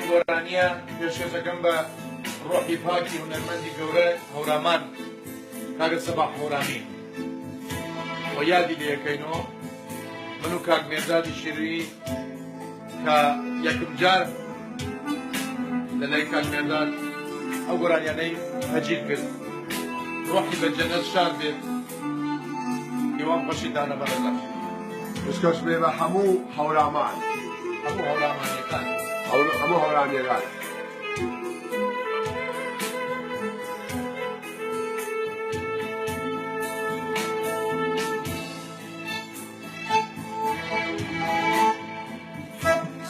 گۆرانیە پێشکەشەکەم بە ڕۆحی پاکی هونەرمەندی گەورە هەورامان کاگە سەباح هەورامی و یادی لێەکەینەوە من و کاک مێردادی شیروی کە یەکم جار لەلای کاک مێرداد ئەو گۆرانیانەی هەجیر کرد ڕۆحی بە جەنەت شار بێت هیوام خۆشی دانە بەڕێزە پێشکەش بێ بە هەموو هەورامان هەموو هەورامانیەکان هەموو هەورامیەکان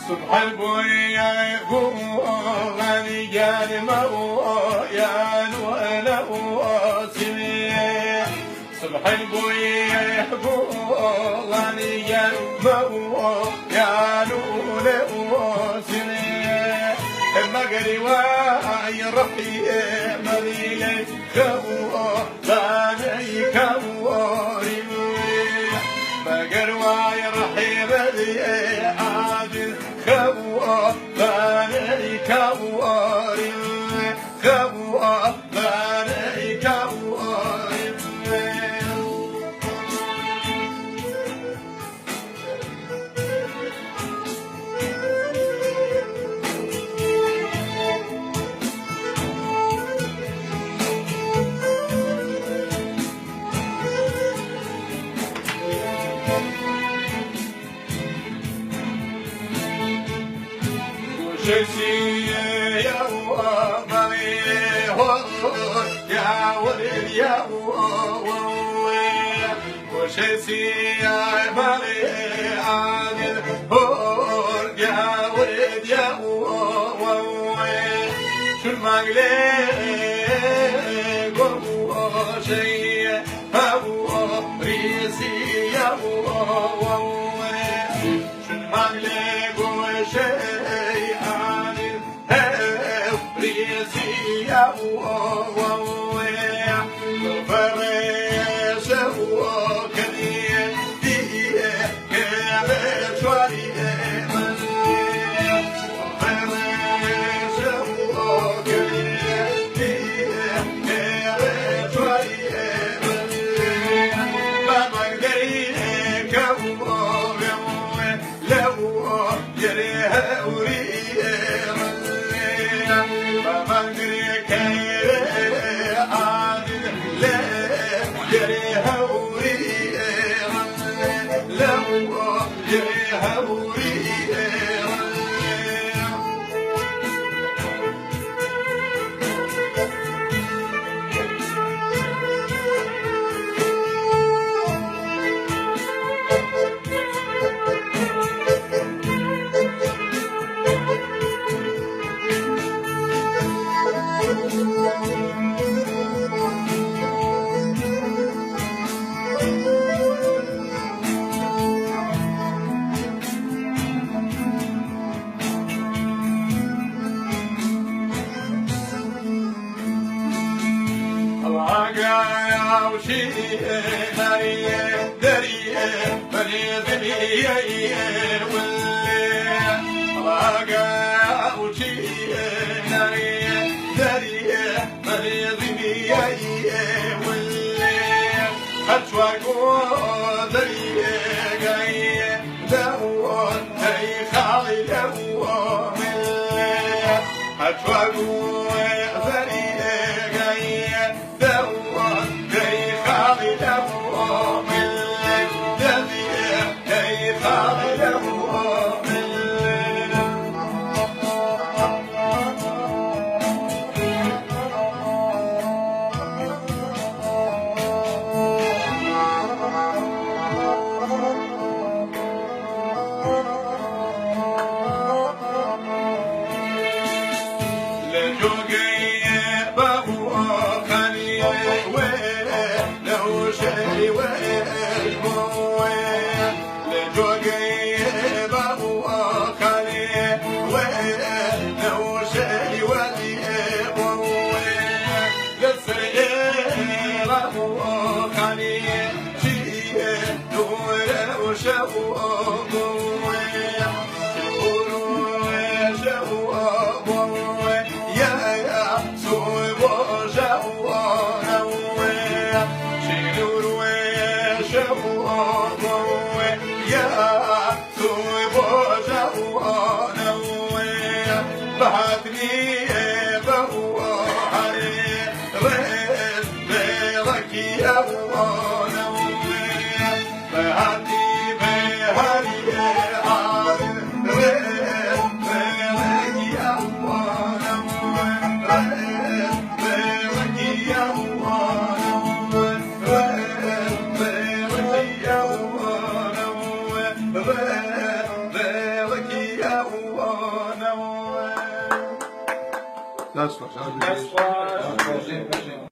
صبح البويا غني جال مويا ولا واسمي صبح البويا غني جال مويا ولا واسمي المقري واي رحي مليلي كو غني كوري مقر واي رحي مليلي كواري كواري كواري كواري يا وامي يا ولد يا وشيسي يا مالي عادل يا ولد يا شو المقلي قوة شيء أبو ريسي يا شو المقلي قوة شيء Joge